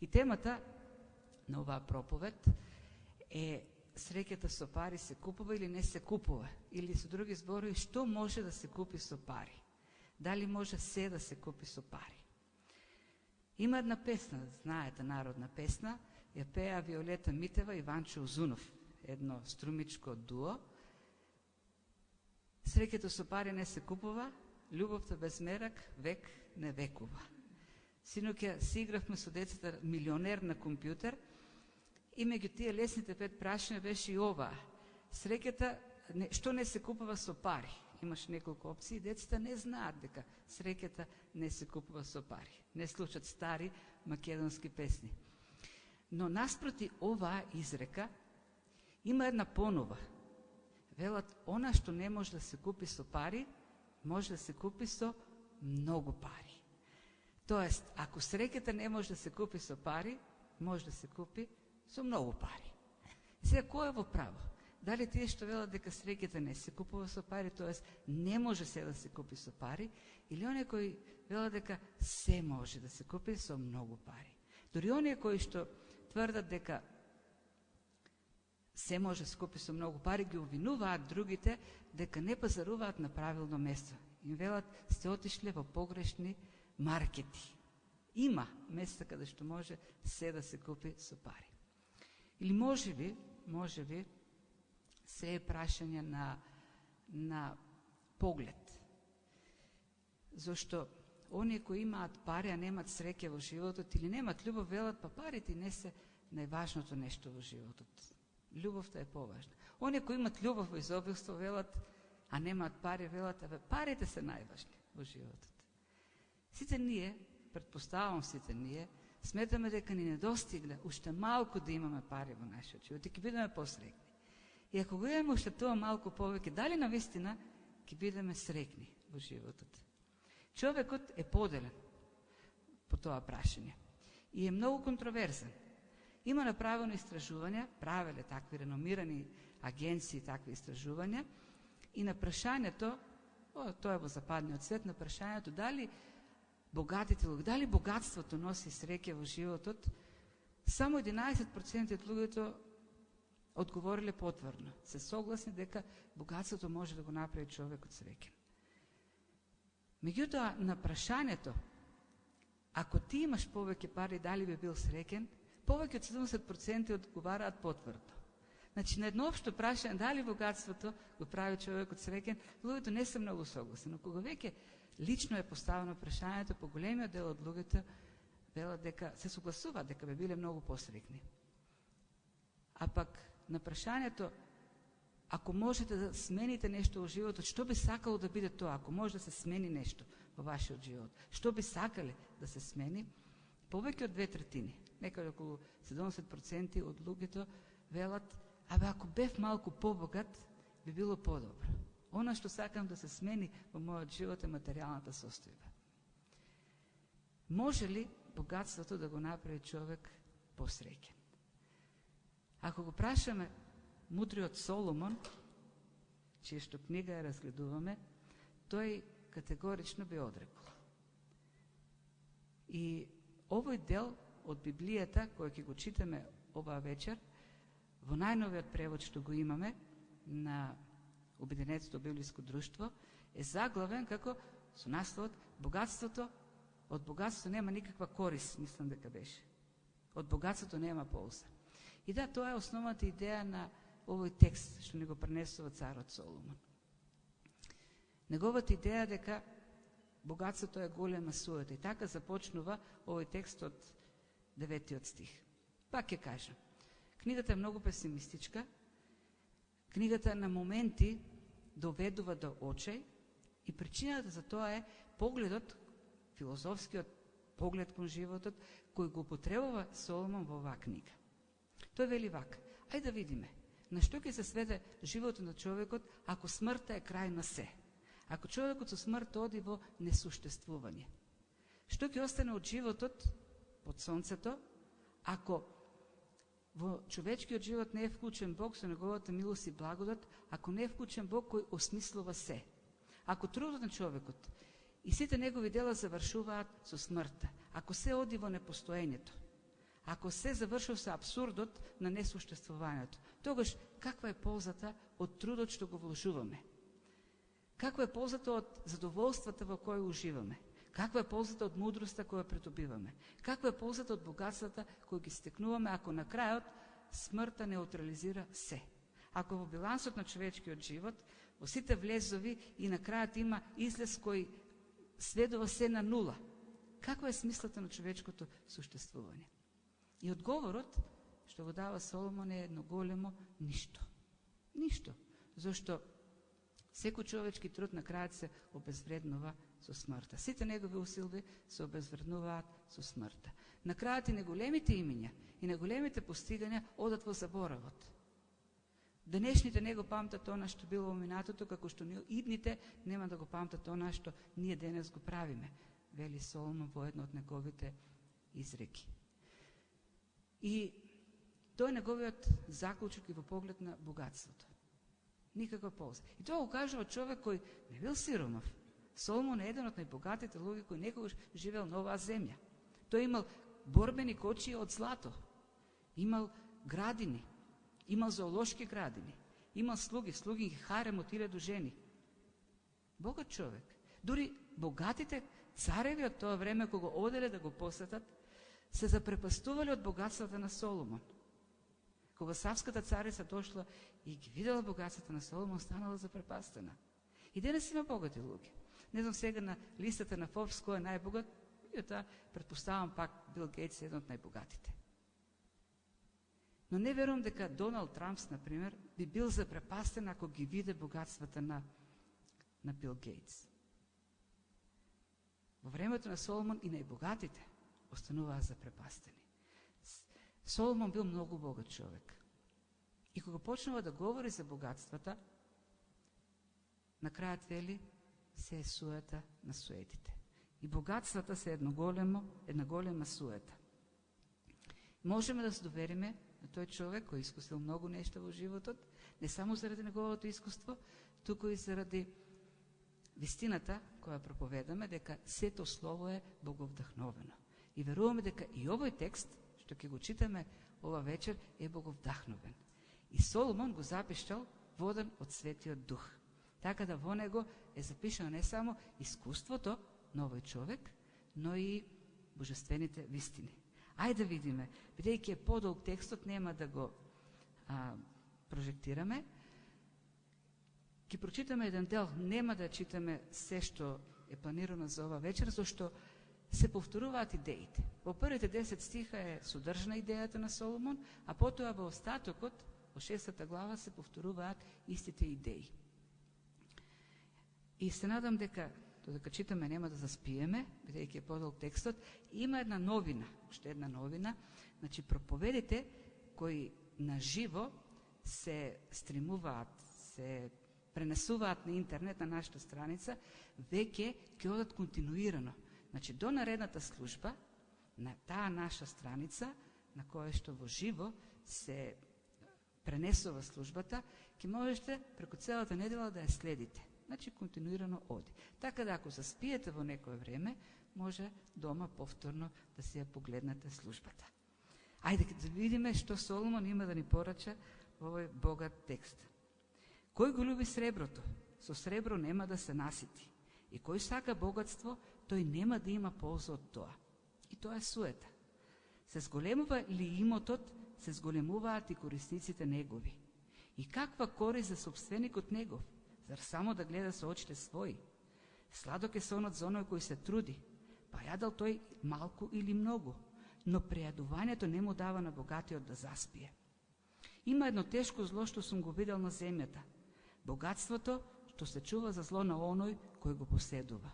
И темата на оваа проповед е среќата со пари се купува или не се купува? Или со други зборови, што може да се купи со пари? Дали може се да се купи со пари? Има една песна, знаете, народна песна, ја пеа Виолета Митева и Ванчо Узунов, едно струмичко дуо. Среќата со пари не се купува, љубовта без мерак век не векува. Синоќа си игравме со децата милионер на компјутер и меѓу тие лесните 5 прашања беше и ова. Среќата, што не се купува со пари? Имаш неколку опции, децата не знаат дека среќата не се купува со пари. Не слушат стари македонски песни. Но наспроти оваа изрека има една понова. Велат, она што не може да се купи со пари, може да се купи со многу пари. Тоест, ако среќата не може да се купи со пари, може да се купи со многу пари. Сега, кој е во право? Дали тие што велат дека среќата не се купува со пари, тоест не може се да се купи со пари, или оние кои велат дека се може да се купи со многу пари? Дори оние кои што тврдат дека се може да се купи со многу пари, ги обвинуваат другите дека не пазаруваат на правилно место. Им велат, сте отишле во погрешни маркети. Има места каде што може се да се купи со пари. Или може би, се е прашање на поглед. Зошто оние кои имаат пари, а немаат среќа во животот или немаат љубов, велат, па парите не се најважното нешто во животот. Љубовта е поважна. Оние кои имаат љубов во изобилство, велат, а немаат пари, велат, парите се најважни во животот. Сите ние, претпоставам сите ние, сметаме дека ни недостигне уште малку да имаме пари во нашиот живот и ќе бидеме посреќни. И ако го имаме уште тоа малку повеќе, дали навистина ќе бидеме среќни во животот? Човекот е поделен по тоа прашање и е многу контроверзен. Има направено истражувања, правеле такви реномирани агенции такви истражувања и на прашањето, тоа е во западниот свет, на прашањето дали дали богатството носи среќа во животот, само 11% од луѓето одговориле потврдно. Се согласни дека богатството може да го направи човекот среќен. Меѓутоа, на прашањето, ако ти имаш повеќе пари, дали би бил среќен, повеќе од 70% одговараат потврдно. Значи, на едно општо прашање, дали богатството го прави човекот среќен, луѓето не се многу согласни. Но кога веќе лично е поставено прашањето, по големиот дел од луѓето велат дека се согласуваат дека би биле многу посреќни. А пак на прашањето, ако можете да смените нешто во животот, што би сакало да биде тоа? Ако може да се смени нешто во вашиот живот, што би сакале да се смени? Повеќе од 2/3, некаде околу 70% од луѓето велат, ако бев малку побогат, би било подобро. Она што сакам да се смени во мојот живот е материјалната состојба. Може ли богатството да го направи човек посреќен? Ако го прашаме мудриот Соломон, чија што книга ја разгледуваме, тој категорично би одрекол. И овој дел од Библијата, кој ќе го читаме оваа вечер, во најновиот превод што го имаме на Обединетото библиско друштво, е заглавен како со насловот богатството, од богатството нема никаква корис, мислам дека беше. Од богатството нема полза. И да, тоа е основната идеја на овој текст што ни го пренесува царот Соломон. Неговата идеја дека богатството е голема суета. И така започнува овој текст од 9 стих. Пак ќе кажам, книгата е многу песимистичка, книгата на моменти доведува до очај и причината за тоа е погледот, филозофскиот поглед кон животот, кој го употребува Соломон во оваа книга. Тој вели вака, ајде да видиме, на што ќе се сведе животот на човекот ако смртта е крај на се? Ако човекот со смртта оди во несуштествување? Што ќе остане од животот под сонцето, ако во човечкиот живот не е вклучен Бог со неговата милост и благодат, ако не е вклучен Бог кој осмислува се? Ако трудот на човекот и сите негови дела завршуваат со смртта, ако се оди во непостоењето, ако се завршил со абсурдот на несуштествувањето, тогаш каква е ползата од трудот што го вложуваме? Каква е ползата од задоволствата во кои уживаме? Каква е ползата од мудроста која придобиваме? Каква е ползата од богатствата кои ги стекнуваме, ако на крајот смртта неутрализира се? Ако во билансот на човечкиот живот, во сите влезови и на крајот има излез кој сведува се на нула, каква е смислата на човечкото суштествување? И одговорот што го дава Соломон е едно големо ништо. Ништо. Зошто секој човечки труд на крајот се обезвреднува со смртта. Сите негови усилби се обезвреднуваат со смртта. На крајот и неголемите имиња и неголемите постигања одат во заборавот. Денешните не го памтат она што било во минатото, како што идните нема да го памтат она што ние денес го правиме, вели Соломон во едно од неговите изреки. И тој е неговиот заклучок и во поглед на богатството. Никаква полза. И тоа го кажува човек кој не бил сиромав. Соломон е еден од најбогатите луѓе кој некогаш живеел на оваа земја. Тој имал борбени кочии од злато, имал градини, имал зоолошки градини, имал слуги харем од 1000 жени. Богат човек. Дури богатите цареви од тоа време кога го оделе да го посетат, се запрепастували од богатствата на Соломон. Кога Савската царица дошла и ги видела богатствата на Соломон, станала запрепастена. И денес има богати луѓе. Не знам сега на листата на Forbes кој е најбогат, меѓутоа претпоставам пак Бил Гейтс е еден од најбогатите. Но не верувам дека Доналд Трамп, например, би бил запрепастен ако ги виде богатствата на Бил Гейтс. Во времето на Соломон и најбогатите остануваа запрепастени. Соломон бил многу богат човек. И кога почнува да говори за богатствата, на крајот вели се е суета на суетите. И богатствата се една голема суета. Можеме да се довериме на тој човек кој искусил многу нешта во животот, не само заради неговото искуство, туку и заради вистината која проповедаме дека сето слово е боговдахновено. И веруваме дека и овој текст што ќе го читаме ова вечер е боговдахновен. И Соломон го запишал воден од Светиот Дух. Така да во него е запишано не само искуството на овој човек, но и божествените вистини. Ајде да видиме, бидејќи е подолг текстот, нема да го прожектираме. Ќе прочитаме еден дел, нема да читаме се што е планирано за ова вечер, зашто се повторуваат идеите. Во првите 10 стиха е содржана идејата на Соломон, а потоа во остатокот, во 6 глава, се повторуваат истите идеи. И се надам дека, додека читаме, нема да заспиеме, бидејќи е подолг текстот. Има една новина, уште една новина, значи проповедите кои на живо се стримуваат, се пренесуваат на интернет на нашата страница, веќе ќе одат континуирано. Значи, до наредната служба, на таа наша страница, на која што во живо се пренесува службата, ќе можете преку целата недела да ја следите. Значи, континуирано оди. Така да, ако заспиете во некое време, може дома повторно да си ја погледнете службата. Ајде да видиме што Соломон има да ни порача во овој богат текст. Кој го люби среброто, со сребро нема да се насити. И кој сака богатство, тој нема да има полза од тоа. И тоа е суета. Се зголемува ли имотот, се зголемуваат и корисниците негови. И каква корист за собственикот негов? Зар само да гледа со очите своји? Сладок е сонот за оној кој се труди, па јадал тој малку или многу, но прејадувањето не му дава на богатиот да заспие. Има едно тешко зло што сум го видел на земјата. Богатството што се чува за зло на оној кој го поседува.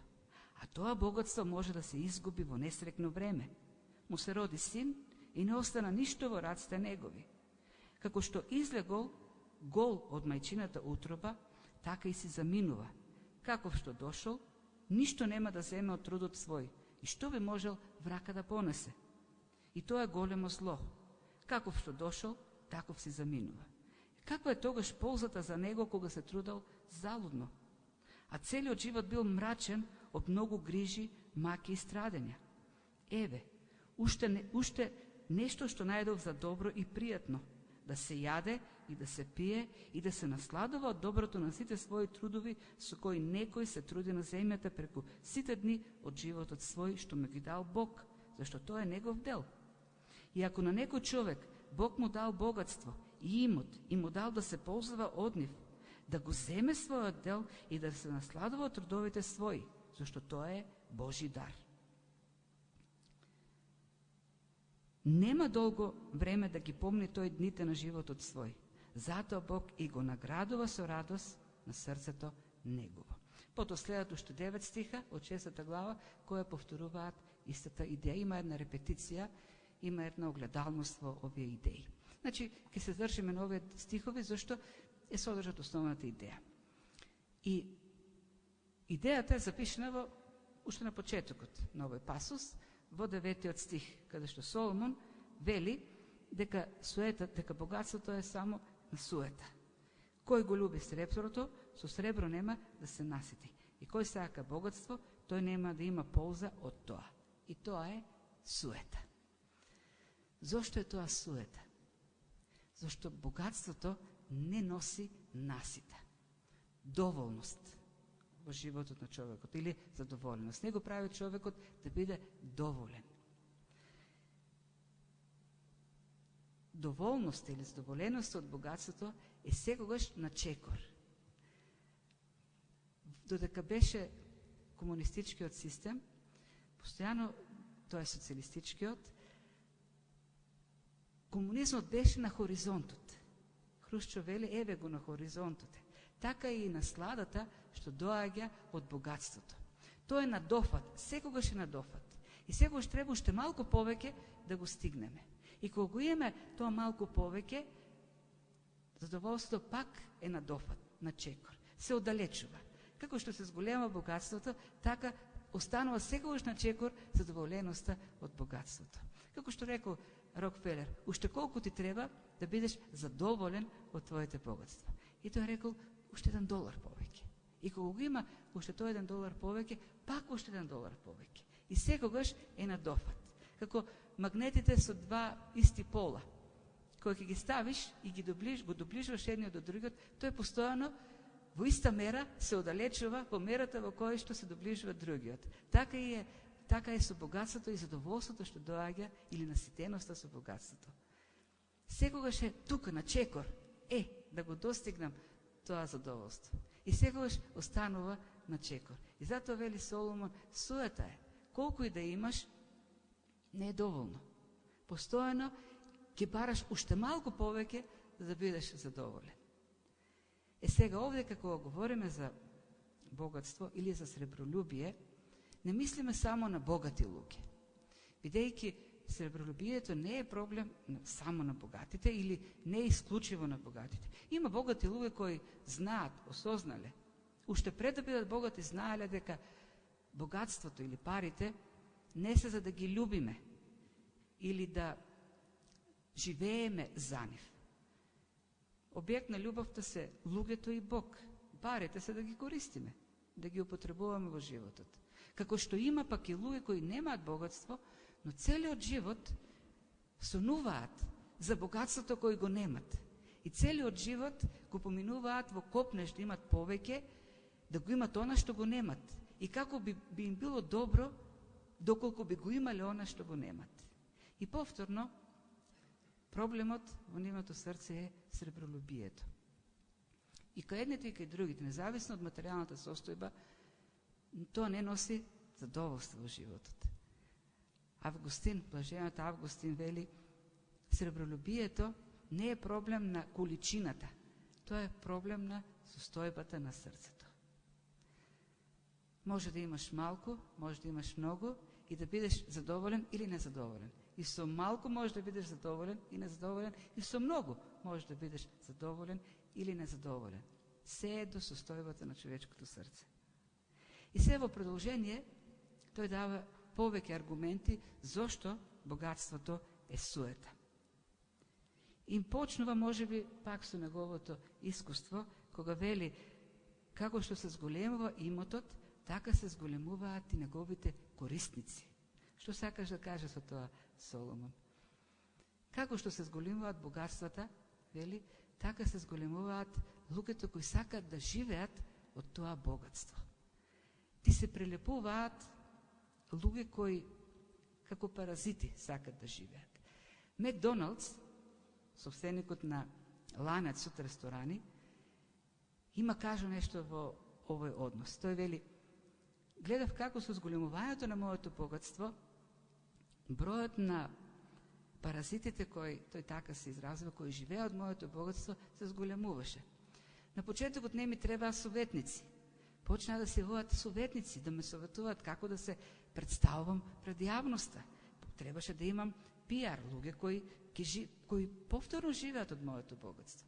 А тоа богатство може да се изгуби во несрекно време. Му се роди син и не остана ништо во раците негови. Како што излегол гол од мајчината утроба, така и си заминува. Каков што дошол, ништо нема да земе од трудот свој. И што би можел врака да понесе? И тоа е големо зло. Каков што дошол, таков си заминува. Каква е тогаш ползата за него кога се трудел залудно? А целиот живот бил мрачен од многу грижи, маки и страдења. Еве, уште нешто што најдов за добро и пријатно, да се јаде и да се пие и да се насладува од доброто на сите своји трудови со кои некој се труди на земјата преку сите дни од животот свој што му ги дал Бог, зашто тоа е негов дел. И ако на некој човек Бог му дал богатство и имот и му дал да се ползува од нив, да го земе својот дел и да се насладува од трудовите своји, зашто тоа е Божи дар. Нема долго време да ги помни тој дните на животот свој. Затоа Бог и го наградува со радост на срцето негово. Потоа следат уште 9 стиха од 6 глава, која повторуваат истата идеја. Има една репетиција, има една огледалност во овие идеи. Значи, ќе се здржиме на овие стихови, зашто е содржат основната идеја. И идејата е запишена уште на почетокот на овој пасус, во 9 стих, каде што Соломон вели дека богатството е само на суета. Кој го люби среброто, со сребро нема да се насити. И кој сака богатство, тој нема да има полза од тоа. И тоа е суета. Зошто е тоа суета? Зашто богатството не носи насита, доволност во животот на човекот или задоволеност. Не го прави човекот да биде доволен. Доволност или задоволеност од богатството е секогаш на чекор. Додека беше комунистичкиот систем, постојано, тоа е социјалистичкиот, комунизмот беше на хоризонтот. Хрушчов вели, еве го на хоризонтот. Така и насладата што доаѓа од богатството. Тоа е на дофат, секогаш е на дофат. И секогаш треба уште малку повеќе да го стигнеме. И кога го имаме тоа малку повеќе, задоволството пак е на дофат, на чекор. Се оддалечува. Како што се зголема богатството, така останува секогаш на чекор задоволеноста од богатството. Како што рекол Рокфелер, уште колку ти треба да бидеш задоволен од твоите богатства. И тој рекол, уште $1 повеќе. И кога го има уште тој $1 повеќе, пак уште $1 повеќе. И секогаш е на дофат. Како магнетите со два исти пола. Кога ќе ги ставиш и го доближуваш едниот до другиот, тој постојано во иста мера се оддалечува во мерата во која што се доближува другиот. Така е со богатството и задоволството што доаѓа или наситеноста со богатството. Секогаш е тука на чекор, да го достигнам тоа задоволство. И секогаш останува на чекор. И затоа вели Соломон, суета е, колку и да имаш, не е доволно. Постојано ќе бараш уште малку повеќе за да бидеш задоволен. Сега овде како говориме за богатство или за сребролюбие, не мислиме само на богати луѓе. Бидејќи сребролюбието не е проблем само на богатите или не е исклучиво на богатите. Има богати луѓе кои знаат, осознале, уште пред да бидат богати, знаеле дека богатството или парите не се за да ги љубиме или да живееме за нив. Објект на љубовта се луѓето и Бог. Парите се да ги користиме, да ги употребуваме во животот. Како што има пак и луѓе кои немаат богатство, но целиот живот сонуваат за богатството кој го немат. И целиот живот го поминуваат во копнеш да имат повеќе, да го имат она што го немат. И како би им било добро, доколку би го имале она што го немат. И повторно, проблемот во нивното срце е сребролюбието. И кај едните и кај другите, независно од материјалната состојба, тоа не носи задоволство во животот. Августин, блажениот Августин вели, сребролюбието не е проблем на количината, тоа е проблем на состојбата на срцето. Може да имаш малку, може да имаш многу и да бидеш задоволен или незадоволен. И со малку може да бидеш задоволен и незадоволен, и со многу може да бидеш задоволен или незадоволен. Се е до состојбата на човечкото срце. И се во продолжение, тој дава повеќе аргументи зошто богатството е суета. Им почнува, можеби, пак со неговото искуство, кога вели, како што се зголемува имотот, така се зголемуваат и неговите корисници. Што сакаш да каже со тоа Соломон? Како што се зголемуваат богатствата, вели, така се зголемуваат луѓето кои сакаат да живеат од тоа богатство. Ти се прелепуваат луѓе кои како паразити сакат да живеат. Макдоналдс, собственикот на ланец од ресторани, има кажа нешто во овој однос. Тој вели, гледав како со зголемувањето на моето богатство, бројот на паразитите кои, тој така се изразува, кои живеа од моето богатство, се зголемуваше. На почетокот не ми требаа советници. Почнаа да се явуваат советници, да ме советуваат како да се представувам пред јавноста. Требаше да имам пиар, луѓе кои повторно живеат од моето богатство.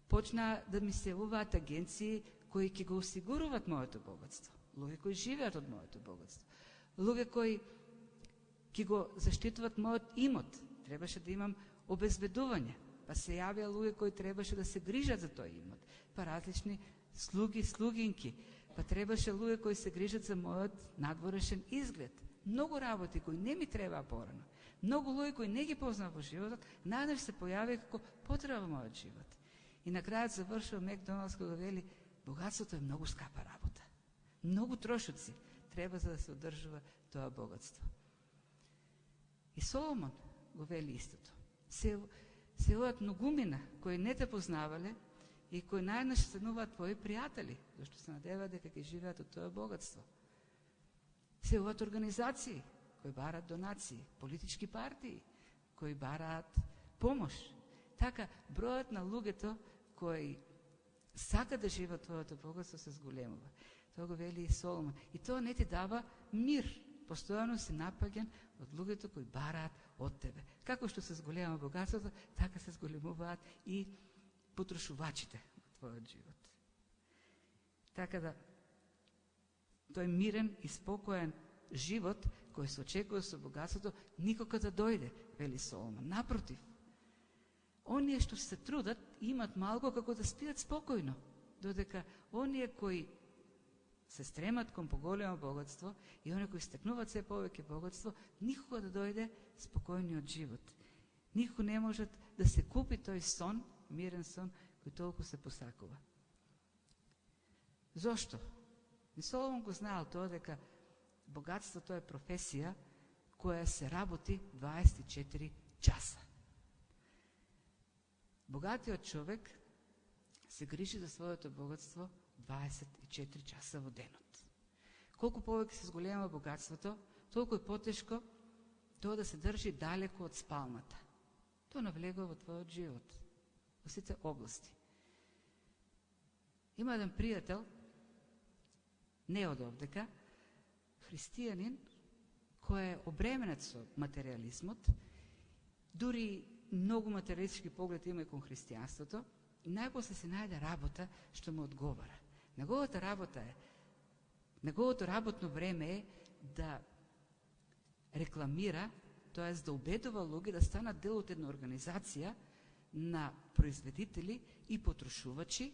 Почнаа да ми се явуваат агенции кои ќе го осигуруваат моето богатство. Луѓе кои живеат од моето богатство. Луѓе кои ќе го заштитуваат мојот имот. Требаше да имам обезбедување. Па се јавија луѓе кои требаше да се грижат за тој имот. Па различни слуги, слугинки. Па требаше луѓе кои се грижат за мојот надворешен изглед. Многу работи кои не ми требаа порано. Многу луѓе кои не ги познав во животот, надеж се појавија како потреба во мојот живот. И на крајот завршува Макдоналдс кога вели, богатството е многу скапа работа. Многу трошоци треба за да се одржува тоа богатство. И Соломон го вели истото. Се јавуваат многумина кои не те познавале и кои најнаш стануваат твои пријатели, зашто се надеваат дека ќе живеат од тоа богатство. Се јавуваат организации кои бараат донации, политички партии кои бараат помош. Така, бројот на луѓето кои сака да живеат твоето богатство се зголемува. Тоа го вели и Соломон. И тоа не ти дава мир. Постојано си напаѓан од луѓето кои бараат од тебе. Како што се зголема богатството, така се зголемуваат и потрошувачите во твојот живот. Така да, тој мирен и спокоен живот кој се очекува со богатството никога да дојде, вели Соломон. Напротив, оние што се трудат имат малку како да спиат спокојно, додека оние кои се стремат кон поголемо богатство и оние кои стекнуваат се повеќе богатство, никога да дојде спокојниот живот. Никога не можат да се купи тој сон, мирен сон, кој толку се посакува. Зошто? И Соломон го знаел тоа дека богатството е професија која се работи 24 часа. Богатиот човек се грижи за своето богатство 24 часа во денот. Колку повеќе се зголема богатството, толку е потешко тоа да се држи далеко од спалната. Тоа навлегува во твојот живот, во сите области. Има еден пријател, не од овдека, христијанин, кој е обременет со материализмот, дури многу материалистички поглед има и кон христијанството, и најпосле се најде работа што му одговара. Неговата работа е, неговото работно време е да рекламира, тоа е да убедува луѓе да станат дел од една организација на производители и потрошувачи,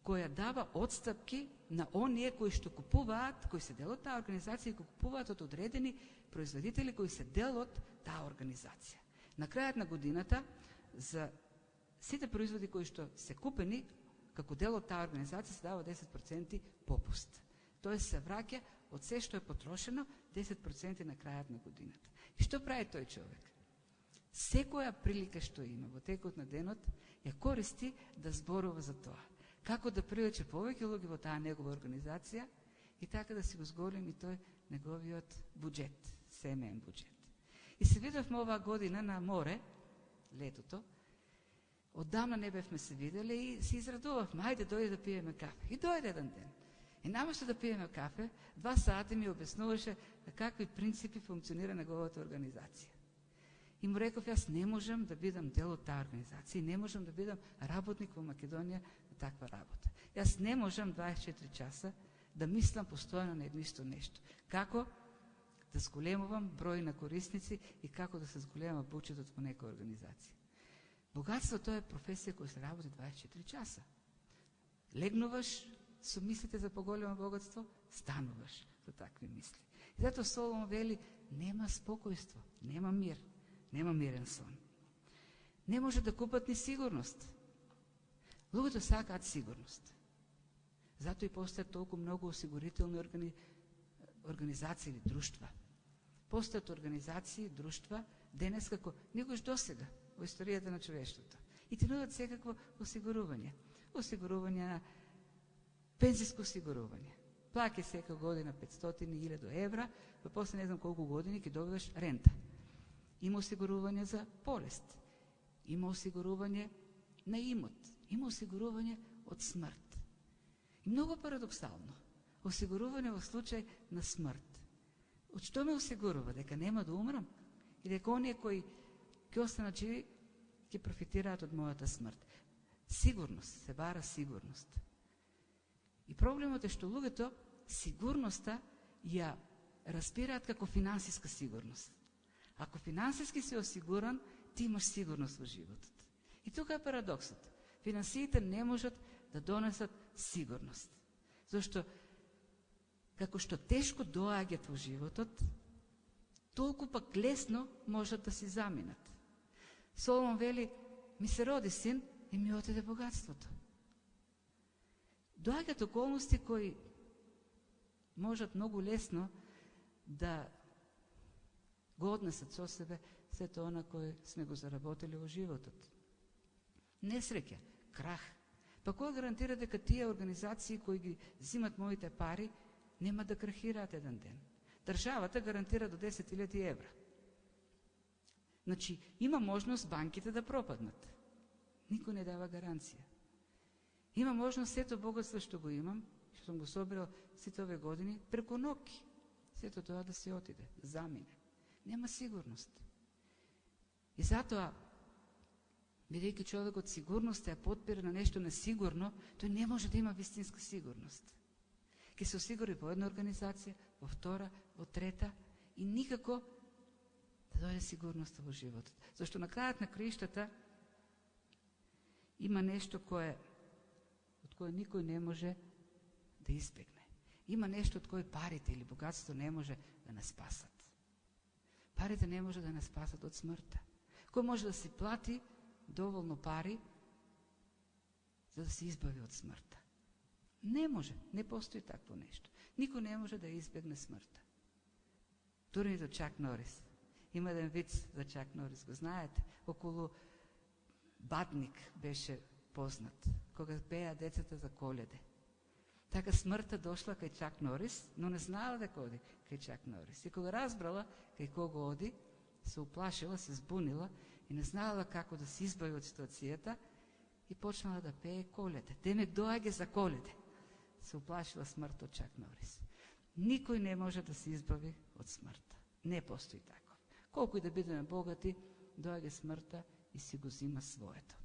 која дава отстапки на оние кои што купуваат, кои се дел од таа организација и кои купуваат од одредени производители кои се дел од таа организација. На крајот на годината, за сите производи кои што се купени, како дел од таа организација се дава 10% попуст. Тоест се враќа од се што е потрошено 10% на крајот на годината. И што прави тој човек? Секоја прилика што има во текот на денот ја користи да зборува за тоа. Како да привлече повеќе луѓе во таа негова организација и така да си го зголеми тој неговиот буџет, семеен буџет. И се видовме оваа година на море, летото, оддавна не бевме се видели и се израдувавме, ајде дојде да пиеме кафе. И дојде еден ден. И наместо да пиеме кафе, 2 сати ми обяснуваше на какви принципи функционира неговата организација. И му реков, јас не можам да бидам дел од таа организација, не можам да бидам работник во Македонија на таква работа. Јас не можам 24 часа да мислам постојано на едно исто нешто. Како да зголемувам број на корисници и како да се зголема буџетот во некоја организација. Богатството е професија која се работи 24 часа. Легнуваш со мислите за поголемо богатство, стануваш со такви мисли. И затоа Соломон вели, нема спокојство, нема мир, нема мирен сон. не може да купат ни сигурност. Луѓето сакаат сигурност. Зато и постојат толку многу осигурителни организации или друштва. Постојат организации, друштва, денес како никош досега во историјата на човештвото. И ти нудат секакво осигурување. Осигурување на пензиско осигурување. Плаќа сека година 500.000 евра, па после не знам колку години ќе добиваш рента. Има осигурување за болест. Има осигурување на имот. Има осигурување од смрт. И многу парадоксално. Осигурување во случај на смрт. Од што ме осигурува? Дека нема да умрам? И дека оние кои ќе останат живи ќе профитираат од мојата смрт. Сигурност, се бара сигурност. И проблемот е што луѓето сигурноста ја разбираат како финансиска сигурност. Ако финансиски си осигуран, ти имаш сигурност во животот. И тука е парадоксот. Финансиите не можат да донесат сигурност. Зашто, како што тешко доаѓат во животот, толку пак лесно можат да си заминат. Соломон вели, ми се роди син и ми отиде богатството. Доаѓаат околности кои можат многу лесно да го однесат со себе сето она кој сме го заработили во животот. Несреќа, крах. Па кој гарантира дека тие организации кои ги зимат моите пари нема да крахираат еден ден? Државата гарантира до 10.000 евра. Значи, има можност банките да пропаднат. Никој не дава гаранција. Има можност сето богатство што го имам, што сум го собрал сите овие години, преку ноќ сето тоа да се отиде, замине. Нема сигурност. И затоа, бидејќи човекот сигурноста ја подпира на нешто несигурно, тој не може да има вистинска сигурност. Ке се осигури во една организација, во втора, во трета и никако да дојде сигурност во животот. Зашто на крајот на краиштата има нешто од кое никој не може да избегне. Има нешто од кое парите или богатство не може да не спасат. Парите не може да не спасат од смртта. Кој може да си плати доволно пари за да се избави од смртта? Не може, не постои такво нешто. Никој не може да избегне смртта. Дури и до Чак Норис. Има еден виц за Чак Норис, го знаете? Околу Бадник беше познат, кога пеа децата за Коледе. Така смртта дошла кај Чак Норис, но не знаела дека оди кај Чак Норис. И кога разбрала кај кого оди, се уплашила, се збунила и не знаела како да се избави од ситуацијата и почнала да пее Коледе. Демек доаѓа за Коледе. Се уплашила смрт од Чак Норис. Никој не може да се избави од смртта. Не постои тако. Колку и да бидеме богати, доаѓа смртта и си го зима своето.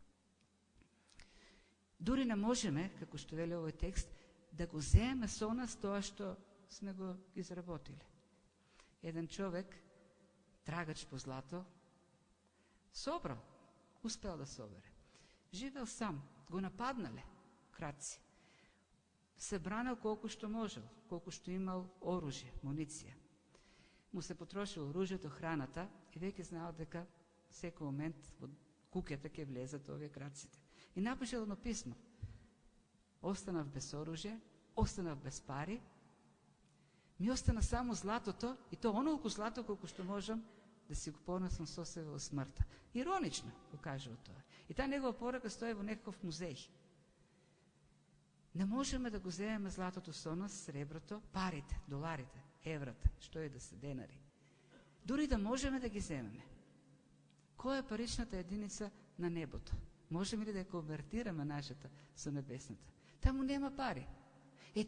Дури не можеме, како што вели овој текст, да го земеме со нас тоа што сме го изработили. Еден човек, трагач по злато, собрал, успел да собере. Живел сам, го нападнале крадци. Се бранел колку што можел, колку што имал оружје, муниција. Му се потрошил оружјето, храната и веќе знаел дека секој момент во куќата ќе влезат овие крадците. И напишал едно писмо. Останав без оружје, останав без пари, ми остана само златото, и то онолку злато колку што можам да си го понесам со себе во смртта. Иронично го кажува тоа. И таа негова порака стои во некаков музеј. Не можеме да го земеме златото со нас, среброто, парите, доларите, еврата, што е да се денари. Дури да можеме да ги земеме. Која е паричната единица на небото? Можеме ли да ја конвертираме нашата со небесната? Таму нема пари.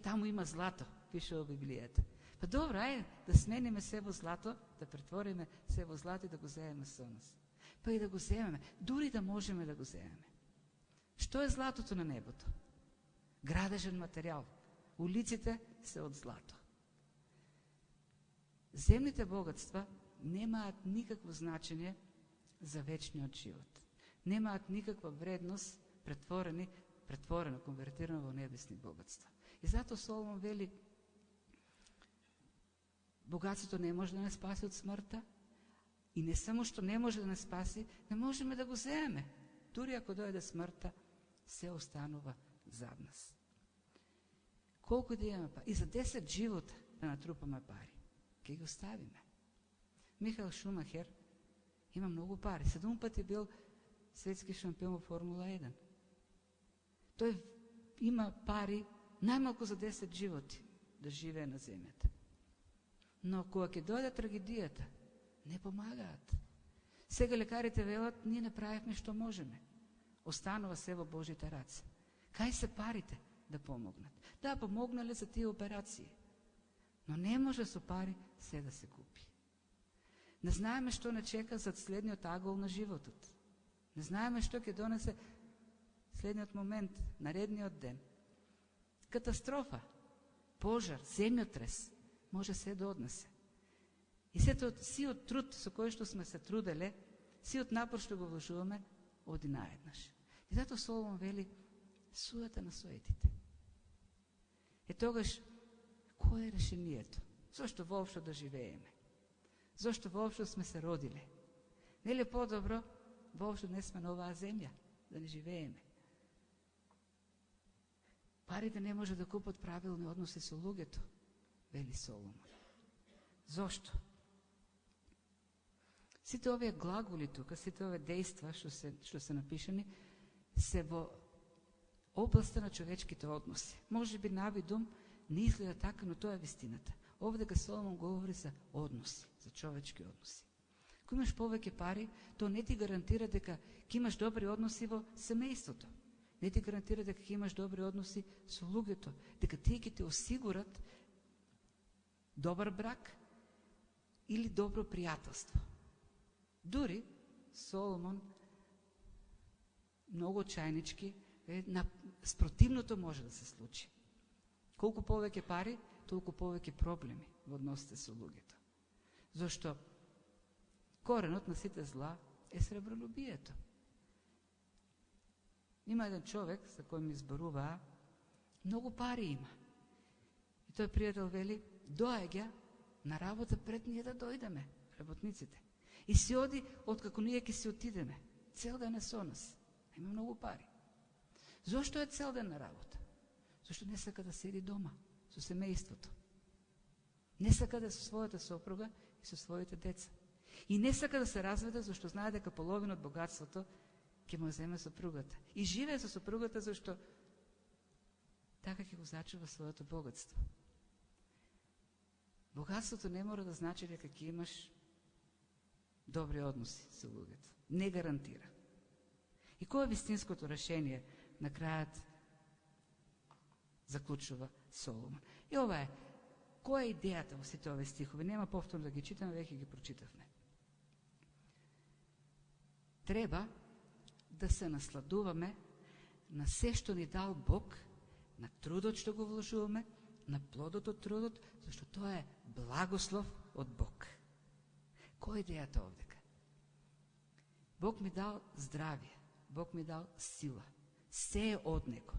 Таму има злато, пише во Библијата. Па добро, ајде да смениме се во злато, да претвориме се во злато и да го земеме со нас. Па и да го земеме, дури да можеме да го земеме. Што е златото на небото? Градежен материјал. Улиците се од злато. Земните богатства немаат никакво значење за вечниот живот. Немаат никаква вредност претворено, конвертирано во небесни богатства. И затоа Соломон вели, богатството не може да не спаси од смртта, И не само што не може да не спаси, не можеме да го земеме. Дури ако дојде смртта, се останува зад нас. Колку да имаме пари? И за 10 живота да натрупаме пари. Ке ги оставиме. Михаел Шумахер има многу пари. 7 пати бил светски шампион во Формула 1. Тој има пари најмалку за 10 животи да живее на земјата. Но кога ќе дојде трагедијата, не помагаат. Сега лекарите велат, ние направивме што можеме. Останува се во Божите раце. Кај се парите да помогнат? Да, помогнале за тие операции. Но не може со пари се да се купи. Не знаеме што не чека зад следниот агол на животот. Не знаеме што ќе донесе следниот момент, наредниот ден. Катастрофа, пожар, земјотрес може се да однесе. И сиот труд со кој што сме се труделе, сиот напор што го вложуваме, оди наеднаш. И затоа Соломон вели, суета на суетите. Е тогаш, кој е решението? Зошто воопшто да живееме? Зошто воопшто сме се родиле? Нели е по-добро, воопшто не сме на оваа земја, да не живееме? Парите не може да купат правилни односи со луѓето, вели Соломон. Зошто? Сите овие глаголи тука, сите овие дејства што се напишани, се во областа на човечките односи. Може би навидум не изгледа така, но тоа е вистината. Овдека Соломон говори за односи, за човечки односи. Ако имаш повеќе пари, то не ти гарантира дека ќе имаш добри односи во семејството. Не ти гарантира дека ќе имаш добри односи со луѓето, дека тие ќе те осигурат добар брак или добро пријателство. Дури Соломон многу чајнички спротивното може да се случи. Колку повеќе пари, толку повеќе проблеми во односите со луѓето. Зошто коренот на сите зла е сребролюбието. Има еден човек за кој ми зборуваа, многу пари има. И тој пријател вели, доаѓа на работа пред ние да дојдеме, работниците. И си оди откако ние ќе си отидеме. Цел ден е со нас. Има многу пари. Зошто е цел ден на работа? Зошто не сака да седи дома со семејството. Не сака да со својата сопруга и со своите деца. И не сака да се разведе, зашто знае дека половина од богатството ќе му земе сопругата. И живее со сопругата, зашто така ќе го зачува своето богатство. Богатството не мора да значи дека ќе имаш добри односи со луѓето. Не гарантира. И кој е вистинското решение? На крајот заклучува Соломон. И ова е, која е идејата во сите овие стихови? Нема повторно да ги читаме, веќе ги прочитавме. Треба да се насладуваме на се што ни дал Бог, на трудот што го вложуваме, на плодот од трудот, зашто тоа е благослов од Бог. Која е идејата овдека? Бог ми дал здравје, Бог ми дал сила. Се е од Него.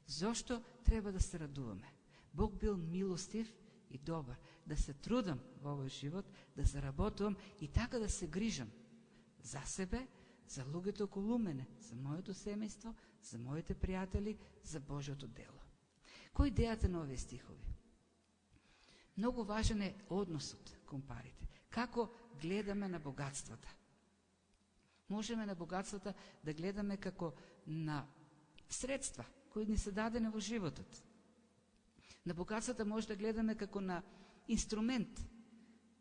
Зошто треба да се радуваме? Бог бил милостив и добар. Да се трудам во овој живот, да заработувам и така да се грижам за себе, за луѓето околу мене, за моето семејство, за моите пријатели, за Божјото дело. Кој е идејата на овие стихови? Многу важен е односот кон парите. Како гледаме на богатствата? Можеме на богатствата да гледаме како на средства кои ни се дадени во животот. На богатствата може да гледаме како на инструмент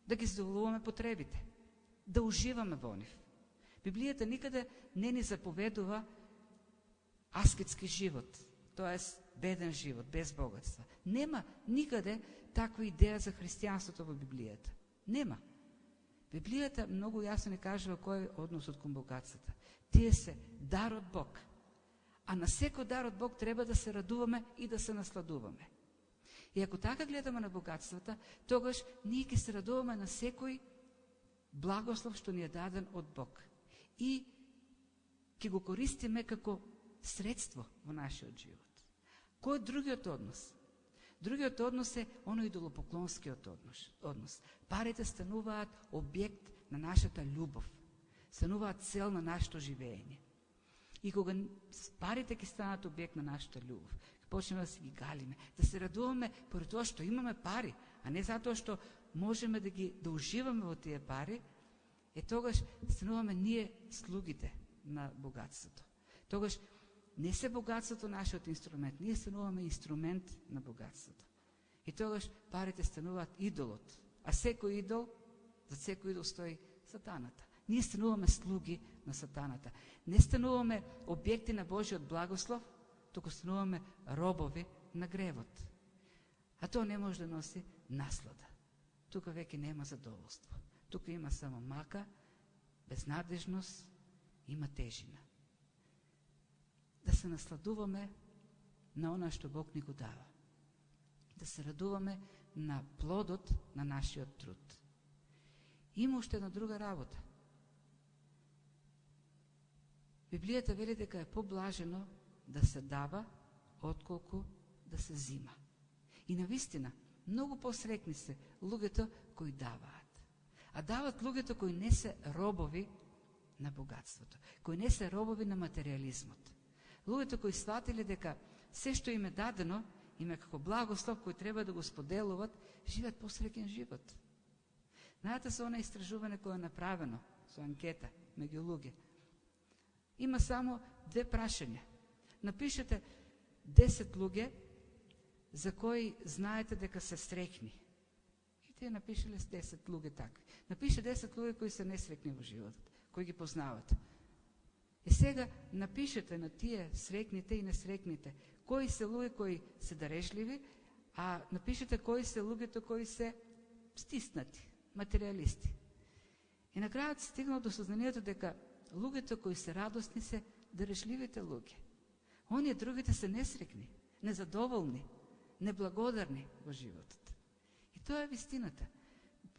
да ги задоволуваме потребите, да уживаме во нив. Библијата никаде не ни заповедува аскетски живот, тоест беден живот, без богатства. Нема никаде таква идеја за христијанството во Библијата. Нема. Библијата многу јасно ни кажува кој е односот кон богатствата. Тие се дар од Бог. А на секој дар од Бог треба да се радуваме и да се насладуваме. И ако така гледаме на богатствата, тогаш ние ќе се радуваме на секој благослов што ни е даден од Бог. И ќе го користиме како средство во нашиот живот. Кој е другиот однос? Другиот однос е оној идолопоклонскиот однос. Парите стануваат објект на нашата љубов, стануваат цел на нашето живење. И кога парите ќе станат објект на нашата љубов, ќе почнеме да се ги галиме, да се радуваме поради тоа што имаме пари, а не затоа што можеме да уживаме во тие пари, тогаш стануваме ние слугите на богатството. Тогаш не се богатството нашиот инструмент, ние стануваме инструмент на богатството. И тогаш парите стануваат идолот, а секој идол, за секој идол стои сатаната. Ние стануваме слуги на сатаната. Не стануваме објекти на Божиот благослов, туку стануваме робови на гревот. А тоа не може да носи наслада. Тука веќе нема задоволство. Тука има само мака, безнадежност, има тежина. Да се насладуваме на она што Бог ни го дава. Да се радуваме на плодот на нашиот труд. Има уште една друга работа. Библијата вели дека е поблажено да се дава, отколку да се зима. И навистина, многу посрекни се луѓето кои даваат. А дават луѓето кои не се робови на богатството, кои не се робови на материализмот. Луѓето кои сватиле дека се што им е дадено, им е како благослов кој треба да го споделуват, живеат посреќен живот. Знаете со она истражување кое е направено, со анкета меѓу луѓе, има само 2 прашања. Напишете 10 луѓе за кои знаете дека се среќни. И те напишеле 10 луѓе така. Напише 10 луѓе кои се несреќни во животот, кои ги познавате. И сега напишете на тие среќните и несреќните кои се луѓе кои се дарежливи, а напишете кои се луѓето кои се стиснати, материалисти. И на крајот стигнал до сознанието дека луѓето кои се радосни се дарежливите луѓе. Оние другите се несреќни, незадоволни, неблагодарни во животот. И тоа е вистината.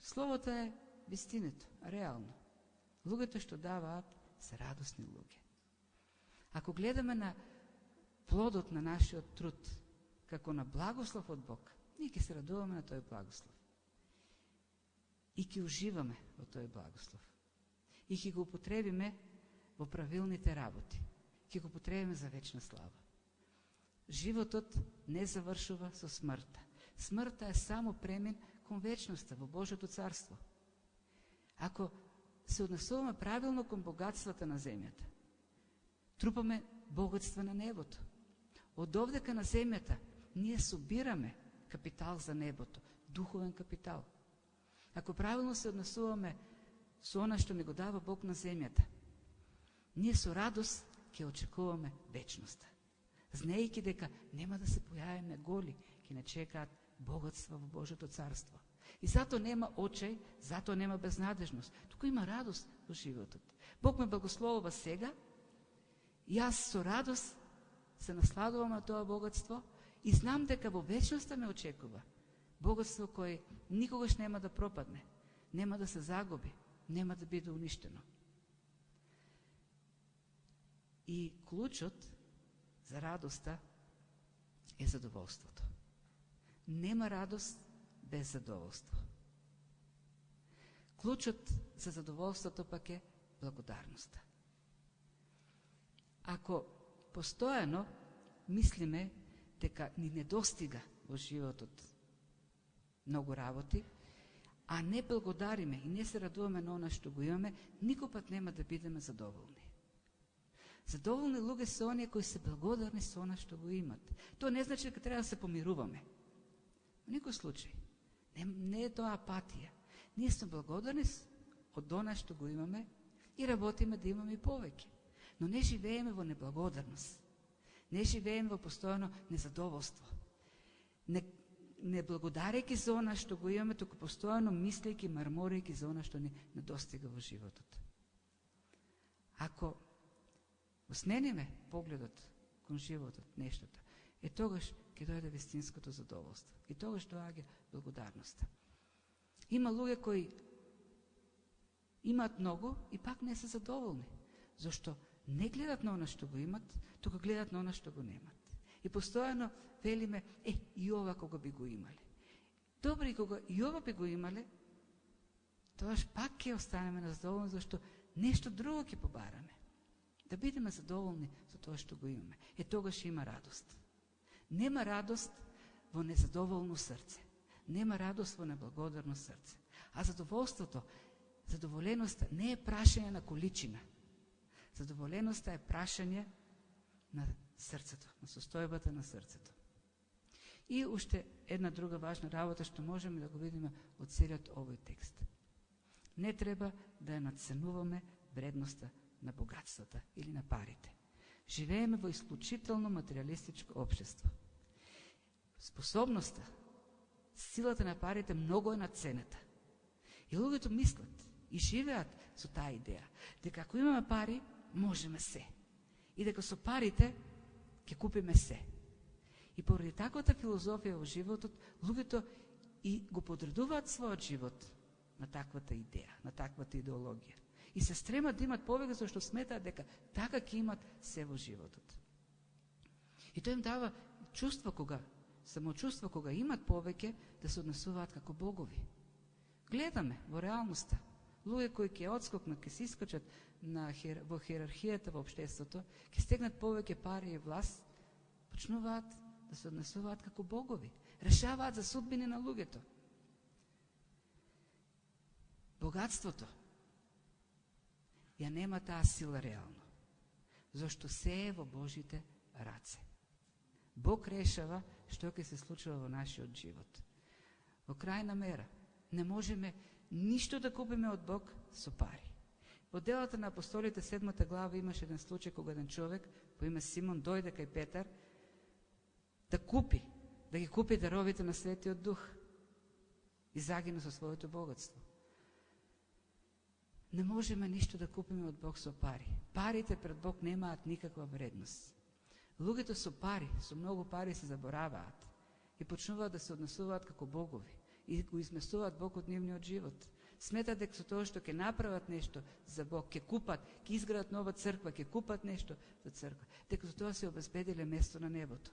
Словото е вистинето, реално. Луѓето што даваат се радосни луѓе. Ако гледаме на плодот на нашиот труд како на благослов од Бог, ние ќе се радуваме на тој благослов. И ќе уживаме во тој благослов. И ќе го употребиме во правилните работи. Ќе го употребиме за вечна слава. Животот не завршува со смртта. Смртта е само премин кон вечноста во Божјото царство. Ако се однесуваме правилно кон богатствата на земјата, трупаме богатства на небото. Од овдека на земјата ние собираме капитал за небото, духовен капитал. Ако правилно се однесуваме со она што ни го дава Бог на земјата, ние со радост ќе очекуваме вечноста. Знаејќи дека нема да се појавиме голи, ќе не чекаат богатства во Божјото царство. И затоа нема очај, затоа нема безнадежност. Туку има радост во животот. Бог ме благословува сега, и јас со радост се насладувам на тоа богатство и знам дека во вечноста ме очекува богатство кој никогаш нема да пропадне, нема да се загуби, нема да биде уништено. И клучот за радоста е задоволството. Нема радост без задоволство. Клучот за задоволството пак е благодарноста. Ако постојано мислиме дека ни недостига во животот многу работи, а не благодариме и не се радуваме на она што го имаме, никој пат нема да бидеме задоволни. Задоволни луѓе се оние кои се благодарни со она што го имат. Тоа не значи дека треба да се помируваме. Во никој случај. Не е тоа апатија. Ние сме благодарни од она што го имаме и работиме да имаме и повеќе. Но не живееме во неблагодарност. Не живееме во постојано незадоволство. Не благодарејќи за она што го имаме, туку постојано мислејќи, марморејќи за она што ни недостига во животот. Ако смениме погледот кон животот, нештото, тогаш ќе дојде вистинското задоволство. И тогаш доаѓа благодарноста. Има луѓе кои имаат многу и пак не се задоволни. Зашто не гледат на она што го имат, туку гледат на она што го немат. И постојано велиме, и ова кога би го имале. Добро, и кога и ова би го имале, тоаш пак ќе останеме незадоволни, зашто нешто друго ќе побараме. Да бидеме задоволни со тоа што го имаме. Тогаш има радост. Нема радост во незадоволно срце. Нема радост во неблагодарно срце. А задоволството, задоволеноста не е прашање на количина. Задоволеноста е прашање на срцето, на состојбата на срцето. И уште една друга важна работа што можеме да го видиме од целиот овој текст. Не треба да ја надценуваме вредноста на богатствата или на парите. Живееме во исклучително материалистичко општество. Способноста, силата на парите многу е надценета. И луѓето мислат и живеат со таа идеја, дека ако имаме пари, можеме се. И дека со парите ќе купиме се. И поради таквата филозофија во животот, луѓето и го подредуваат својот живот на таквата идеја, на таквата идеологија. И се стремат да имат повеќе, зашто сметаат дека така ќе имат се во животот. И тоа им дава чувство самочувство кога имат повеќе, да се однесуваат како богови. Гледаме во реалноста луѓе кои ќе одскокнат, ќе се искачат во хиерархијата во општеството, ќе стегнат повеќе пари и власт, почнуваат да се однесуваат како богови, решаваат за судбини на луѓето. Богатството ја нема таа сила реално, зашто се е во Божите раце. Бог решава што ќе се случува во нашиот живот. Во крајна мера, не можеме ништо да купиме од Бог со пари. Во делата на апостолите 7 глава имаше еден случај кога еден човек по име Симон дојде кај Петар да ги купи даровите на Светиот Дух и загина со своето богатство. Не можеме ништо да купиме од Бог со пари. Парите пред Бог немаат никаква вредност. Луѓето со пари, со многу пари се забораваат и почнуваат да се однесуваат како богови и го изместуваат Бог од нивниот живот. Сметат дека со тоа што ќе направат нешто за Бог, ќе купат, ќе изградат нова црква, ќе купат нешто за црква, дека со тоа се обезбедиле место на небото.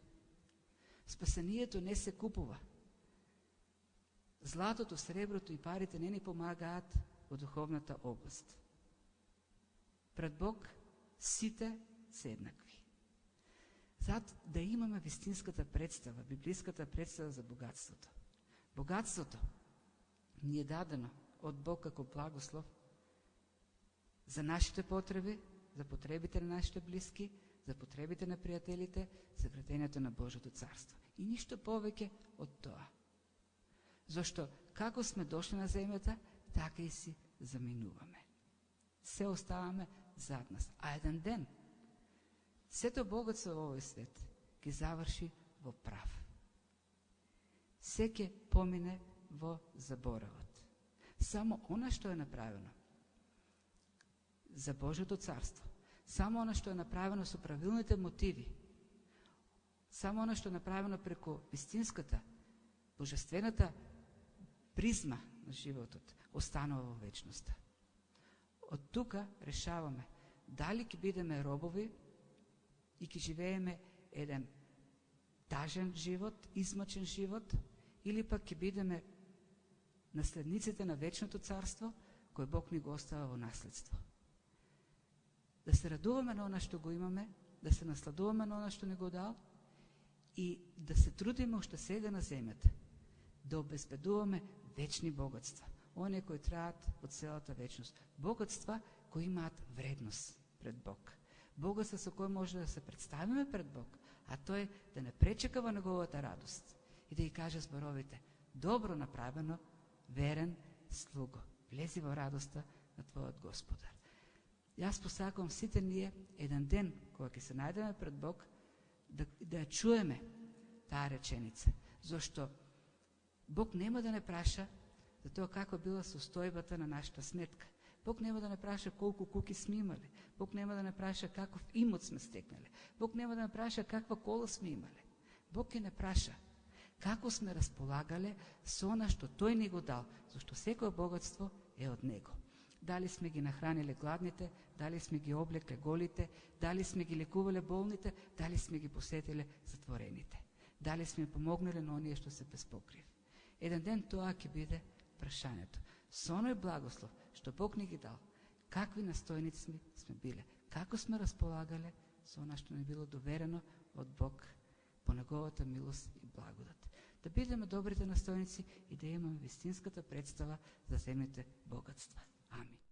Спасението не се купува. Златото, среброто и парите не ни помагаат во духовната област. Пред Бог сите се еднакви. Зато да имаме вистинската представа, библиската представа за богатството. Богатството ни е дадено од Бог како благослов за нашите потреби, за потребите на нашите блиски, за потребите на пријателите, за градењето на Божјото царство. И ништо повеќе од тоа. Зошто како сме дошли на земјата, така и си заминуваме. Се оставаме зад нас. А еден ден, сето богатство во овој свет ќе заврши во прав. Се ќе помине во заборавот. Само она што е направено за Божјото царство, само она што е направено со правилните мотиви, само она што е направено преку вистинската, божествената призма на животот, останува во вечноста. Од тука решаваме дали ќе бидеме робови и ќе живееме еден тажен живот, измачен живот, или пак ќе бидеме наследниците на вечното царство, кој Бог ни го остава во наследство. Да се радуваме на она што го имаме, да се насладуваме на она што ни го дал и да се трудиме уште сега на земјата, да обезбедуваме вечни богатства, оние кои траат од целата вечност. Богатства кои имаат вредност пред Бог. Богатства со кои може да се представиме пред Бог, а тој да не пречека во неговата радост и да ја каже зборовите: добро направено, верен слуго, влези во радоста на твојот Господар. Јас посакувам сите ние еден ден, кога ќе се најдеме пред Бог, да ја чуеме таа реченица, зашто Бог нема да не праша за тоа како била состојбата на нашата сметка. Бог нема да не праша колку куки сме имали. Бог нема да не праша каков имот сме стекнали. Бог нема да не праша каква кола сме имали. Бог ќе не праша како сме располагале со она што Тој ни го дал, зашто секое богатство е од Него. Дали сме ги нахраниле гладните, дали сме ги облекле голите, дали сме ги лекувале болните, дали сме ги посетиле затворените, дали сме помогнале на оние што се без покрив. Еден ден тоа ќе биде прашањето. со оној благослов што Бог ни ги дал, какви настойници сме биле, како сме располагале со она што ни било доверено од Бог по неговата милост и благодат. Да бидеме добрите настойници и да имаме вистинската представа за земните богатства. Амин.